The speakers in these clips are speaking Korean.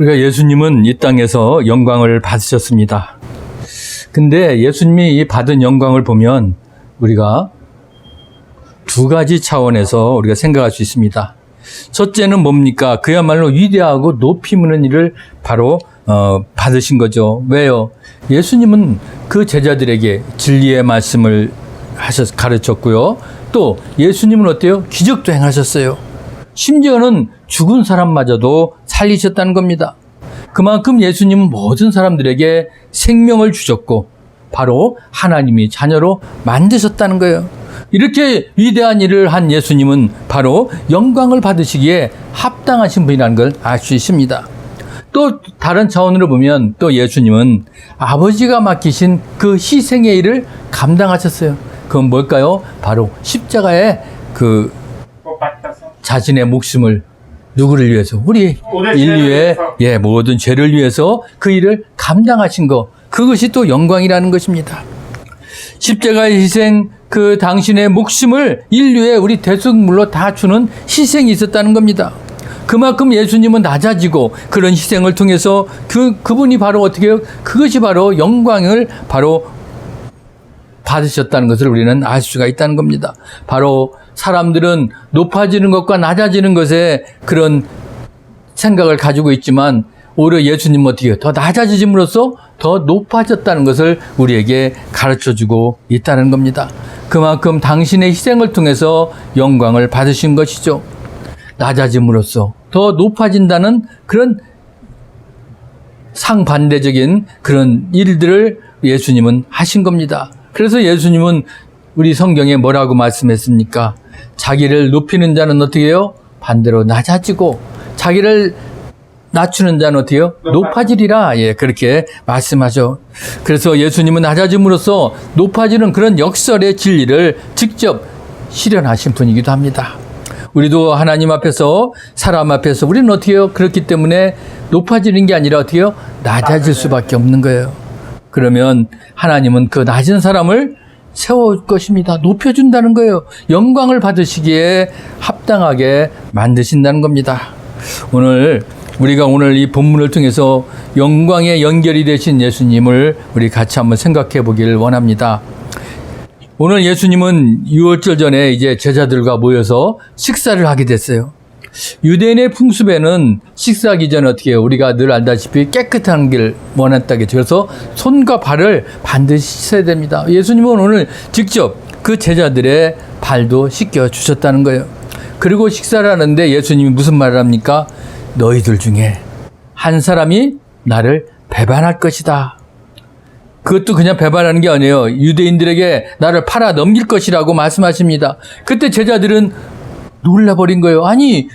그러니까 예수님은 이 땅에서 영광을 받으셨습니다. 근데 예수님이 받은 영광을 보면 우리가 두 가지 차원에서 우리가 생각할 수 있습니다. 첫째는 뭡니까? 그야말로 위대하고 높이 무는 일을 바로 받으신 거죠. 왜요? 예수님은 그 제자들에게 진리의 말씀을 가르쳤고요. 또 예수님은 어때요? 기적도 행하셨어요. 심지어는 죽은 사람마저도 살리셨다는 겁니다. 그만큼 예수님은 모든 사람들에게 생명을 주셨고 바로 하나님이 자녀로 만드셨다는 거예요. 이렇게 위대한 일을 한 예수님은 바로 영광을 받으시기에 합당하신 분이라는 걸 알 수 있습니다. 또 다른 차원으로 보면 또 예수님은 아버지가 맡기신 그 희생의 일을 감당하셨어요. 그건 뭘까요? 바로 십자가에 그 자신의 목숨을 누구를 위해서? 우리 인류의 모든 죄를 위해서 그 일을 감당하신 것. 그것이 또 영광이라는 것입니다. 십자가의 희생, 그 당신의 목숨을 인류의 우리 대속물로 다 주는 희생이 있었다는 겁니다. 그만큼 예수님은 낮아지고 그런 희생을 통해서 그분이 바로 어떻게 해요? 그것이 바로 영광을 바로 받으셨다는 것을 우리는 알 수가 있다는 겁니다. 바로 사람들은 높아지는 것과 낮아지는 것에 그런 생각을 가지고 있지만 오히려 예수님은 어떻게 해요? 더 낮아짐으로써 더 높아졌다는 것을 우리에게 가르쳐주고 있다는 겁니다. 그만큼 당신의 희생을 통해서 영광을 받으신 것이죠. 낮아짐으로써 더 높아진다는 그런 상반대적인 그런 일들을 예수님은 하신 겁니다. 그래서 예수님은 우리 성경에 뭐라고 말씀했습니까? 자기를 높이는 자는 어떻게 해요? 반대로 낮아지고 자기를 낮추는 자는 어떻게 해요? 높아지리라. 예, 그렇게 말씀하죠. 그래서 예수님은 낮아짐으로써 높아지는 그런 역설의 진리를 직접 실현하신 분이기도 합니다. 우리도 하나님 앞에서 사람 앞에서 우리는 어떻게 해요? 그렇기 때문에 높아지는 게 아니라 어떻게 해요? 낮아질 수밖에 없는 거예요. 그러면 하나님은 그 낮은 사람을 세워올 것입니다. 높여준다는 거예요. 영광을 받으시기에 합당하게 만드신다는 겁니다. 우리가 오늘 이 본문을 통해서 영광의 연결이 되신 예수님을 우리 같이 한번 생각해 보기를 원합니다. 오늘 예수님은 유월절 전에 이제 제자들과 모여서 식사를 하게 됐어요. 유대인의 풍습에는 식사하기 전에 어떻게 해요? 우리가 늘 알다시피 깨끗한 길 원했다겠죠. 그래서 손과 발을 반드시 씻어야 됩니다. 예수님은 오늘 직접 그 제자들의 발도 씻겨 주셨다는 거예요. 그리고 식사를 하는데 예수님이 무슨 말을 합니까? 너희들 중에 한 사람이 나를 배반할 것이다. 그것도 그냥 배반하는 게 아니에요. 유대인들에게 나를 팔아 넘길 것이라고 말씀하십니다. 그때 제자들은 놀라버린 거예요. 아니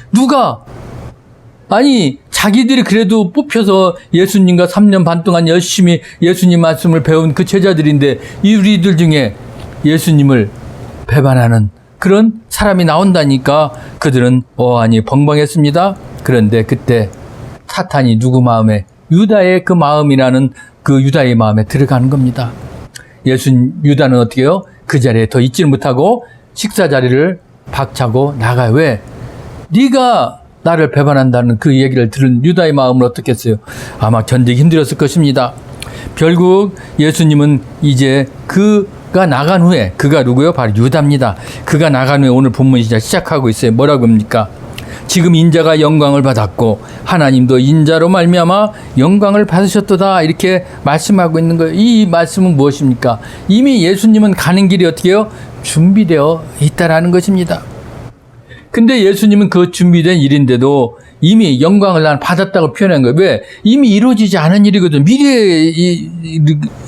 자기들이 그래도 뽑혀서 예수님과 3년 반 동안 열심히 예수님 말씀을 배운 그 제자들인데 우리들 중에 예수님을 배반하는 그런 사람이 나온다니까 그들은 어안이 벙벙했습니다. 그런데 그때 사탄이 누구 마음에? 유다의 그 마음이라는 그 유다의 마음에 들어가는 겁니다. 유다는 어떻게 해요? 그 자리에 더 있지를 못하고 식사 자리를 박차고 나가요. 왜? 네가 나를 배반한다는 그 얘기를 들은 유다의 마음은 어떻겠어요? 아마 견디기 힘들었을 것입니다. 결국 예수님은 이제 그가 나간 후에, 그가 누구요? 바로 유다입니다. 그가 나간 후에 오늘 본문이 시작하고 있어요. 뭐라고 합니까? 지금 인자가 영광을 받았고 하나님도 인자로 말미암아 영광을 받으셨도다 이렇게 말씀하고 있는 거예요. 이 말씀은 무엇입니까? 이미 예수님은 가는 길이 어떻게 해요? 준비되어 있다라는 것입니다. 근데 예수님은 그 준비된 일인데도 이미 영광을 난 받았다고 표현한 거예요. 왜? 이미 이루어지지 않은 일이거든. 미래의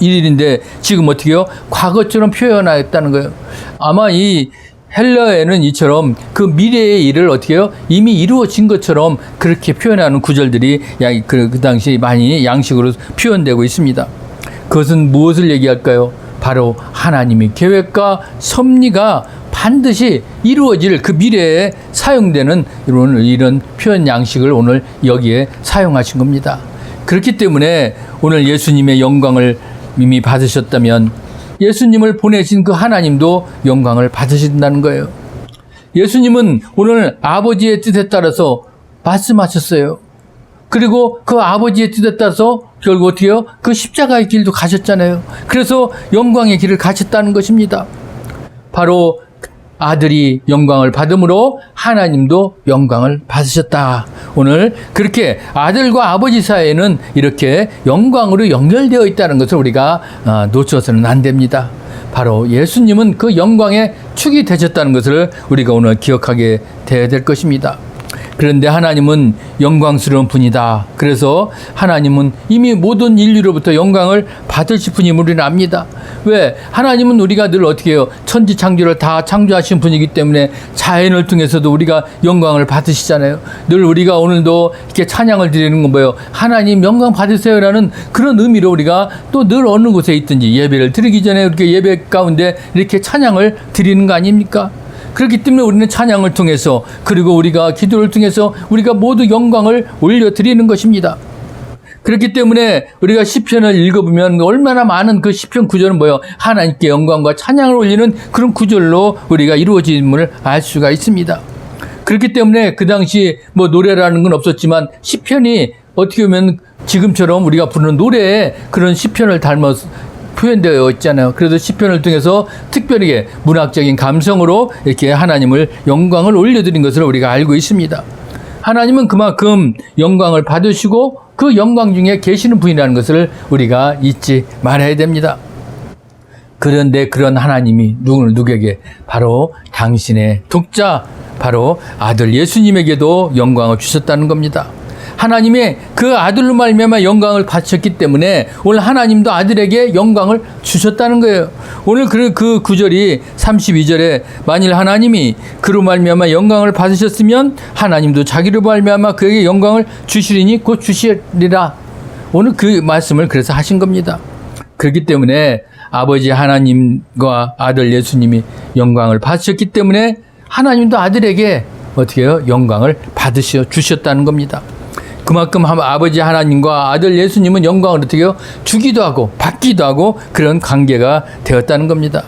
일인데 지금 어떻게 해요? 과거처럼 표현하였다는 거예요. 아마 이 헬라에는 이처럼 그 미래의 일을 어떻게 해요? 이미 이루어진 것처럼 그렇게 표현하는 구절들이 그 당시 많이 양식으로 표현되고 있습니다. 그것은 무엇을 얘기할까요? 바로 하나님의 계획과 섭리가 반드시 이루어질 그 미래에 사용되는 이런 표현 양식을 오늘 여기에 사용하신 겁니다. 그렇기 때문에 오늘 예수님의 영광을 이미 받으셨다면 예수님을 보내신 그 하나님도 영광을 받으신다는 거예요. 예수님은 오늘 아버지의 뜻에 따라서 말씀하셨어요. 그리고 그 아버지의 뜻에 따라서 결국 어떻게 해요? 그 십자가의 길도 가셨잖아요. 그래서 영광의 길을 가셨다는 것입니다. 바로 아들이 영광을 받음으로 하나님도 영광을 받으셨다. 오늘 그렇게 아들과 아버지 사이에는 이렇게 영광으로 연결되어 있다는 것을 우리가 놓쳐서는 안 됩니다. 바로 예수님은 그 영광의 축이 되셨다는 것을 우리가 오늘 기억하게 돼야 될 것입니다. 그런데 하나님은 영광스러운 분이다. 그래서 하나님은 이미 모든 인류로부터 영광을 받으실 분임을 우리는 압니다. 왜? 하나님은 우리가 늘 어떻게 해요? 천지창조를 다 창조하신 분이기 때문에 자연을 통해서도 우리가 영광을 받으시잖아요. 늘 우리가 오늘도 이렇게 찬양을 드리는 건 뭐예요? 하나님 영광 받으세요라는 그런 의미로 우리가 또 늘 어느 곳에 있든지 예배를 드리기 전에 이렇게 예배 가운데 이렇게 찬양을 드리는 거 아닙니까? 그렇기 때문에 우리는 찬양을 통해서 그리고 우리가 기도를 통해서 우리가 모두 영광을 올려드리는 것입니다. 그렇기 때문에 우리가 시편을 읽어보면 얼마나 많은 그 시편 구절은 뭐예요? 하나님께 영광과 찬양을 올리는 그런 구절로 우리가 이루어짐을 알 수가 있습니다. 그렇기 때문에 그 당시 뭐 노래라는 건 없었지만 시편이 어떻게 보면 지금처럼 우리가 부르는 노래에 그런 시편을 닮아서 표현되어 있잖아요. 그래서 시편을 통해서 특별하게 문학적인 감성으로 이렇게 하나님을 영광을 올려드린 것을 우리가 알고 있습니다. 하나님은 그만큼 영광을 받으시고 그 영광 중에 계시는 분이라는 것을 우리가 잊지 말아야 됩니다. 그런데 그런 하나님이 누구에게? 바로 당신의 독자, 바로 아들 예수님에게도 영광을 주셨다는 겁니다. 하나님의 그 아들로 말미암아 영광을 받으셨기 때문에 오늘 하나님도 아들에게 영광을 주셨다는 거예요. 오늘 그 구절이 32절에 만일 하나님이 그로 말미암아 영광을 받으셨으면 하나님도 자기로 말미암아 그에게 영광을 주시리니 곧 주시리라. 오늘 그 말씀을 그래서 하신 겁니다. 그렇기 때문에 아버지 하나님과 아들 예수님이 영광을 받으셨기 때문에 하나님도 아들에게 어떻게 해요? 영광을 주셨다는 겁니다. 그만큼 아버지 하나님과 아들 예수님은 영광을 어떻게 해요? 주기도 하고 받기도 하고 그런 관계가 되었다는 겁니다.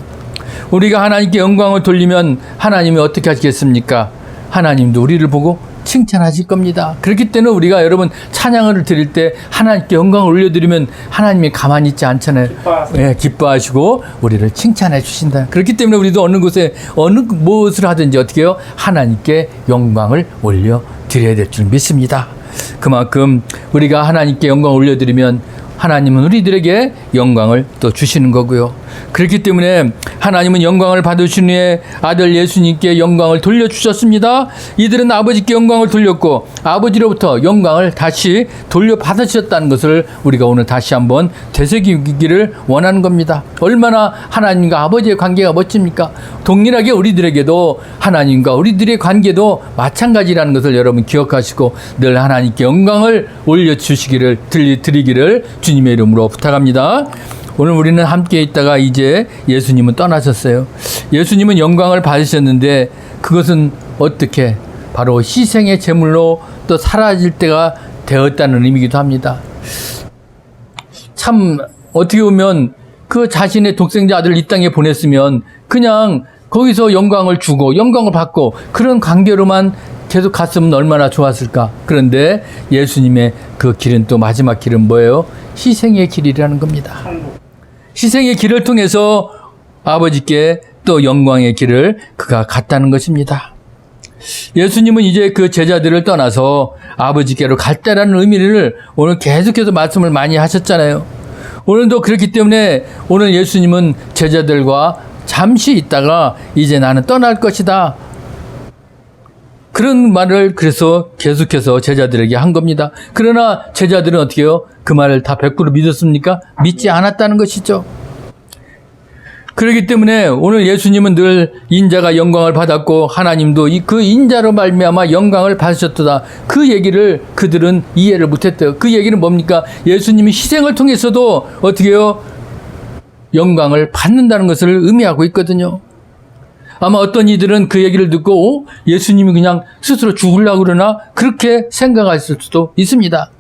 우리가 하나님께 영광을 돌리면 하나님이 어떻게 하시겠습니까? 하나님도 우리를 보고 칭찬하실 겁니다. 그렇기 때문에 우리가 여러분 찬양을 드릴 때 하나님께 영광을 올려드리면 하나님이 가만히 있지 않잖아요. 네, 기뻐하시고 우리를 칭찬해 주신다. 그렇기 때문에 우리도 어느 곳에 어느 무엇을 하든지 어떻게 해요? 하나님께 영광을 올려드려야 될 줄 믿습니다. 그만큼 우리가 하나님께 영광을 올려드리면 하나님은 우리들에게 영광을 또 주시는 거고요. 그렇기 때문에 하나님은 영광을 받으신 후에 아들 예수님께 영광을 돌려주셨습니다. 이들은 아버지께 영광을 돌렸고 아버지로부터 영광을 다시 돌려받으셨다는 것을 우리가 오늘 다시 한번 되새기기를 원하는 겁니다. 얼마나 하나님과 아버지의 관계가 멋집니까? 동일하게 우리들에게도 하나님과 우리들의 관계도 마찬가지라는 것을 여러분 기억하시고 늘 하나님께 영광을 올려주시기를 드리기를 주님의 이름으로 부탁합니다. 오늘 우리는 함께 있다가 이제 예수님은 떠나셨어요. 예수님은 영광을 받으셨는데 그것은 어떻게? 바로 희생의 제물로 또 사라질 때가 되었다는 의미이기도 합니다. 참 어떻게 보면 그 자신의 독생자 아들을 이 땅에 보냈으면 그냥 거기서 영광을 주고 영광을 받고 그런 관계로만 계속 갔으면 얼마나 좋았을까. 그런데 예수님의 그 길은 또 마지막 길은 뭐예요? 희생의 길이라는 겁니다. 희생의 길을 통해서 아버지께 또 영광의 길을 그가 갔다는 것입니다. 예수님은 이제 그 제자들을 떠나서 아버지께로 갔다라는 의미를 오늘 계속해서 말씀을 많이 하셨잖아요. 오늘도 그렇기 때문에 오늘 예수님은 제자들과 잠시 있다가 이제 나는 떠날 것이다. 그런 말을 그래서 계속해서 제자들에게 한 겁니다. 그러나 제자들은 어떻게 해요? 그 말을 다 100% 믿었습니까? 믿지 않았다는 것이죠. 그렇기 때문에 오늘 예수님은 늘 인자가 영광을 받았고 하나님도 그 인자로 말미암아 영광을 받으셨다. 그 얘기를 그들은 이해를 못했대요. 그 얘기는 뭡니까? 예수님이 희생을 통해서도 어떻게 해요? 영광을 받는다는 것을 의미하고 있거든요. 아마 어떤 이들은 그 얘기를 듣고 예수님이 그냥 스스로 죽으려고 그러나 그렇게 생각할 수도 있습니다.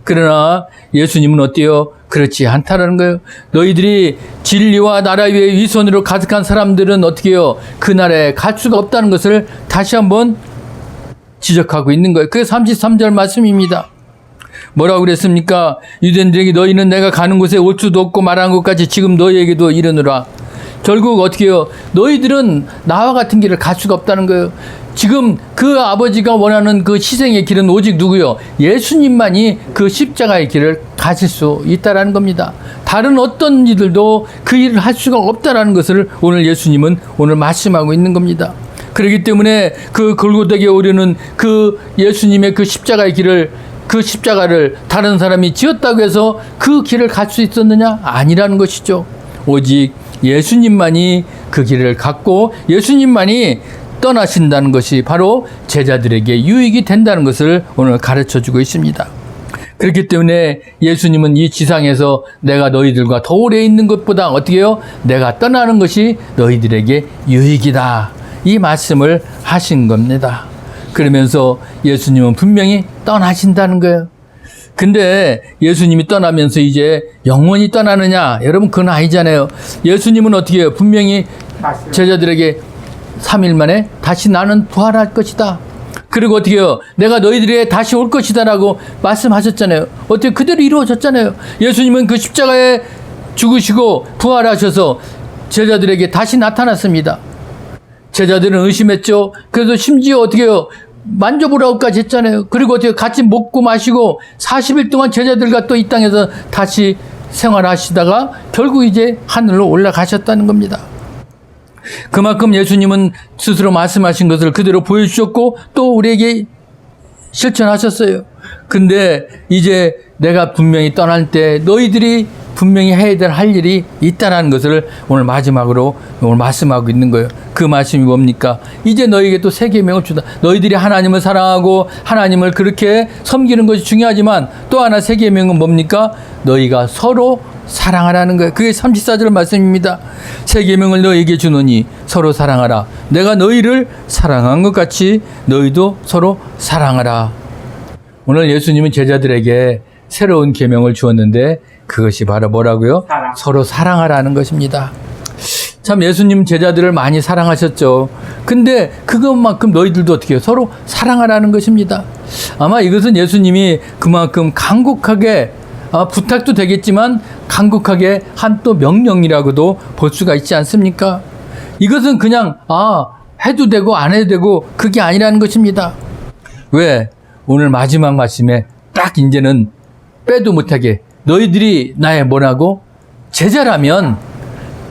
그러나 예수님은 어때요? 그렇지 않다라는 거예요. 너희들이 진리와 나라 위에 위선으로 가득한 사람들은 어떻게 해요? 그 나라에 갈 수가 없다는 것을 다시 한번 지적하고 있는 거예요. 그게 33절 말씀입니다. 뭐라고 그랬습니까? 유대인들에게 너희는 내가 가는 곳에 올 수도 없고 말한 것까지 지금 너희에게도 이르노라. 결국 어떻게 해요? 너희들은 나와 같은 길을 갈 수가 없다는 거예요. 지금 그 아버지가 원하는 그 희생의 길은 오직 누구요? 예수님만이 그 십자가의 길을 가실 수 있다라는 겁니다. 다른 어떤 이들도 그 일을 할 수가 없다라는 것을 오늘 예수님은 오늘 말씀하고 있는 겁니다. 그렇기 때문에 그 골고다에 오르는 그 예수님의 그 십자가의 길을, 그 십자가를 다른 사람이 지었다고 해서 그 길을 갈 수 있었느냐? 아니라는 것이죠. 오직 예수님만이 그 길을 갔고 예수님만이 떠나신다는 것이 바로 제자들에게 유익이 된다는 것을 오늘 가르쳐주고 있습니다. 그렇기 때문에 예수님은 이 지상에서 내가 너희들과 더 오래 있는 것보다 어떻게 해요? 내가 떠나는 것이 너희들에게 유익이다. 이 말씀을 하신 겁니다. 그러면서 예수님은 분명히 떠나신다는 거예요. 근데 예수님이 떠나면서 이제 영원히 떠나느냐? 여러분 그건 아니잖아요. 예수님은 어떻게 해요? 분명히 제자들에게 3일 만에 다시 나는 부활할 것이다. 그리고 어떻게 해요? 내가 너희들에게 다시 올 것이다 라고 말씀하셨잖아요. 어떻게 그대로 이루어졌잖아요. 예수님은 그 십자가에 죽으시고 부활하셔서 제자들에게 다시 나타났습니다. 제자들은 의심했죠. 그래서 심지어 어떻게 해요? 만져보라고까지 했잖아요. 그리고 어떻게 같이 먹고 마시고 40일 동안 제자들과 또 이 땅에서 다시 생활하시다가 결국 이제 하늘로 올라가셨다는 겁니다. 그만큼 예수님은 스스로 말씀하신 것을 그대로 보여주셨고 또 우리에게 실천하셨어요. 근데 이제 내가 분명히 떠날 때 너희들이 분명히 해야 할 일이 있다는 것을 오늘 마지막으로 오늘 말씀하고 있는 거예요. 그 말씀이 뭡니까? 이제 너희에게 또 새 계명을 주다. 너희들이 하나님을 사랑하고 하나님을 그렇게 섬기는 것이 중요하지만 또 하나 새 계명은 뭡니까? 너희가 서로 사랑하라는 거예요. 그게 34절 말씀입니다. 새 계명을 너희에게 주노니 서로 사랑하라. 내가 너희를 사랑한 것 같이 너희도 서로 사랑하라. 오늘 예수님은 제자들에게 새로운 계명을 주었는데 그것이 바로 뭐라고요? 서로 사랑하라는 것입니다. 참 예수님 제자들을 많이 사랑하셨죠. 근데 그것만큼 너희들도 어떻게 해요? 서로 사랑하라는 것입니다. 아마 이것은 예수님이 그만큼 간곡하게 부탁도 되겠지만 간곡하게 한 또 명령이라고도 볼 수가 있지 않습니까? 이것은 그냥 해도 되고 안 해도 되고 그게 아니라는 것입니다. 왜? 오늘 마지막 말씀에 딱 이제는 빼도 못하게 너희들이 나의 뭐라고? 제자라면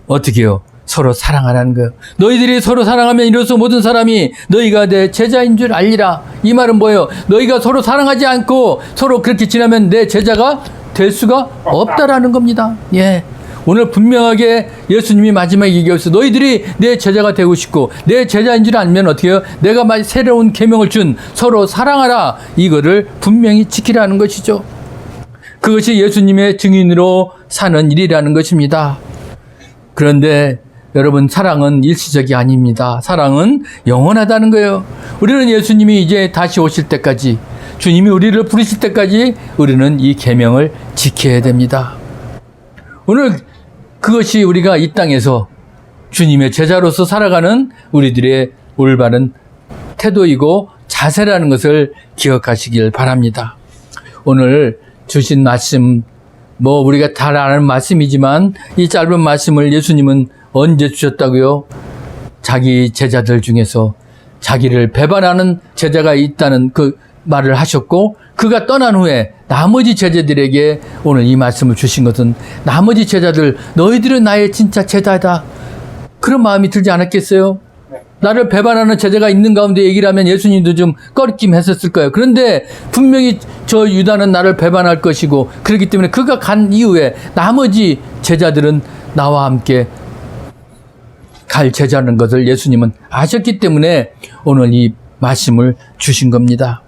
어떻게 해요? 서로 사랑하라는 거예요. 너희들이 서로 사랑하면 이로써 모든 사람이 너희가 내 제자인 줄 알리라. 이 말은 뭐예요? 너희가 서로 사랑하지 않고 서로 그렇게 지나면 내 제자가 될 수가 없다라는 겁니다. 예. 오늘 분명하게 예수님이 마지막에 얘기했어요. 너희들이 내 제자가 되고 싶고 내 제자인 줄 알면 어떻게 해요? 내가 새로운 계명을 준 서로 사랑하라. 이거를 분명히 지키라는 것이죠. 그것이 예수님의 증인으로 사는 일이라는 것입니다. 그런데 여러분 사랑은 일시적이 아닙니다. 사랑은 영원하다는 거예요. 우리는 예수님이 이제 다시 오실 때까지 주님이 우리를 부르실 때까지 우리는 이 계명을 지켜야 됩니다. 오늘 그것이 우리가 이 땅에서 주님의 제자로서 살아가는 우리들의 올바른 태도이고 자세라는 것을 기억하시길 바랍니다. 오늘 주신 말씀 우리가 다 아는 말씀이지만 이 짧은 말씀을 예수님은 언제 주셨다고요? 자기 제자들 중에서 자기를 배반하는 제자가 있다는 그 말을 하셨고 그가 떠난 후에 나머지 제자들에게 오늘 이 말씀을 주신 것은 나머지 제자들 너희들은 나의 진짜 제자다. 그런 마음이 들지 않았겠어요? 나를 배반하는 제자가 있는 가운데 얘기를 하면 예수님도 좀 꺼리낌 했었을 거예요. 그런데 분명히 저 유다는 나를 배반할 것이고 그렇기 때문에 그가 간 이후에 나머지 제자들은 나와 함께 갈 제자라는 것을 예수님은 아셨기 때문에 오늘 이 말씀을 주신 겁니다.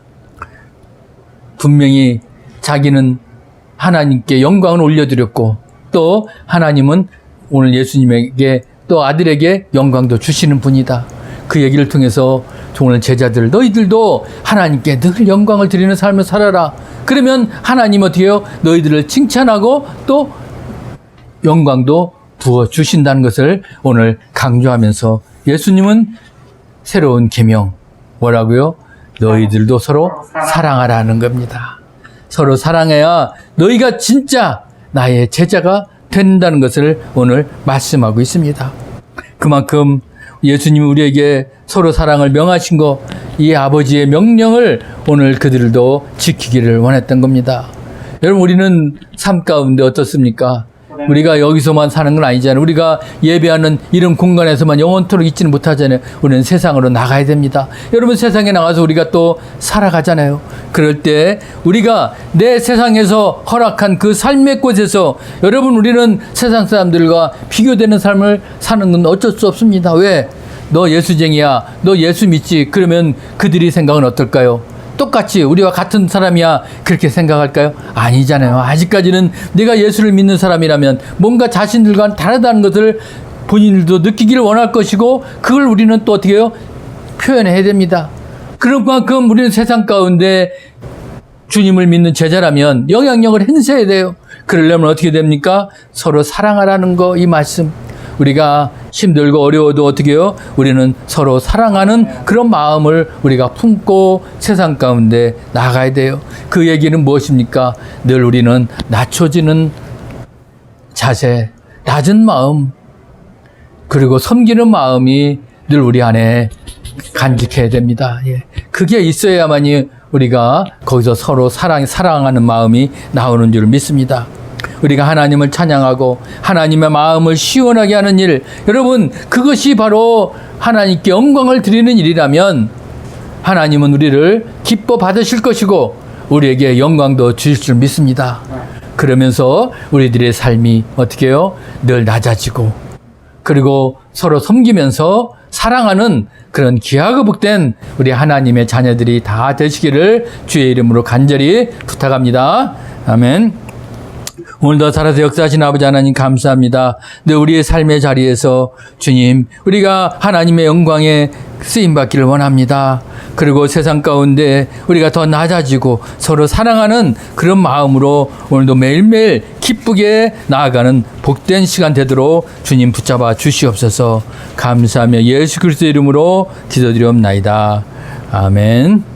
분명히 자기는 하나님께 영광을 올려드렸고 또 하나님은 오늘 예수님에게 또 아들에게 영광도 주시는 분이다. 그 얘기를 통해서 오늘 제자들 너희들도 하나님께 늘 영광을 드리는 삶을 살아라. 그러면 하나님 어떻게 해요? 너희들을 칭찬하고 또 영광도 부어주신다는 것을 오늘 강조하면서 예수님은 새로운 계명 뭐라고요? 너희들도 서로 사랑하라는 겁니다. 서로 사랑해야 너희가 진짜 나의 제자가 된다는 것을 오늘 말씀하고 있습니다. 그만큼 예수님이 우리에게 서로 사랑을 명하신 거, 이 아버지의 명령을 오늘 그들도 지키기를 원했던 겁니다. 여러분, 우리는 삶 가운데 어떻습니까? 우리가 여기서만 사는 건 아니잖아요. 우리가 예배하는 이런 공간에서만 영원토록 있지는 못하잖아요. 우리는 세상으로 나가야 됩니다. 여러분, 세상에 나가서 우리가 또 살아가잖아요. 그럴 때 우리가 내 세상에서 허락한 그 삶의 곳에서, 여러분, 우리는 세상 사람들과 비교되는 삶을 사는 건 어쩔 수 없습니다. 왜? 너 예수쟁이야, 너 예수 믿지? 그러면 그들이 생각은 어떨까요? 똑같이 우리와 같은 사람이야, 그렇게 생각할까요? 아니잖아요. 아직까지는 내가 예수를 믿는 사람이라면 뭔가 자신들과는 다르다는 것을 본인들도 느끼기를 원할 것이고, 그걸 우리는 또 어떻게 해요? 표현해야 됩니다. 그런 만큼 우리는 세상 가운데 주님을 믿는 제자라면 영향력을 행사해야 돼요. 그러려면 어떻게 됩니까? 서로 사랑하라는 거, 이 말씀. 우리가 힘들고 어려워도 어떻게 해요? 우리는 서로 사랑하는 그런 마음을 우리가 품고 세상 가운데 나가야 돼요. 그 얘기는 무엇입니까? 늘 우리는 낮춰지는 자세, 낮은 마음, 그리고 섬기는 마음이 늘 우리 안에 간직해야 됩니다. 예. 그게 있어야만이 우리가 거기서 서로 사랑하는 마음이 나오는 줄 믿습니다. 우리가 하나님을 찬양하고 하나님의 마음을 시원하게 하는 일, 여러분, 그것이 바로 하나님께 영광을 드리는 일이라면 하나님은 우리를 기뻐 받으실 것이고 우리에게 영광도 주실 줄 믿습니다. 그러면서 우리들의 삶이 어떻게 해요? 늘 낮아지고, 그리고 서로 섬기면서 사랑하는 그런 귀하고 복된 우리 하나님의 자녀들이 다 되시기를 주의 이름으로 간절히 부탁합니다. 아멘. 오늘도 살아서 역사하신 아버지 하나님 감사합니다. 늘 우리의 삶의 자리에서 주님, 우리가 하나님의 영광에 쓰임받기를 원합니다. 그리고 세상 가운데 우리가 더 낮아지고 서로 사랑하는 그런 마음으로 오늘도 매일매일 기쁘게 나아가는 복된 시간 되도록 주님 붙잡아 주시옵소서. 감사하며 예수 그리스도 이름으로 기도드리옵나이다. 아멘.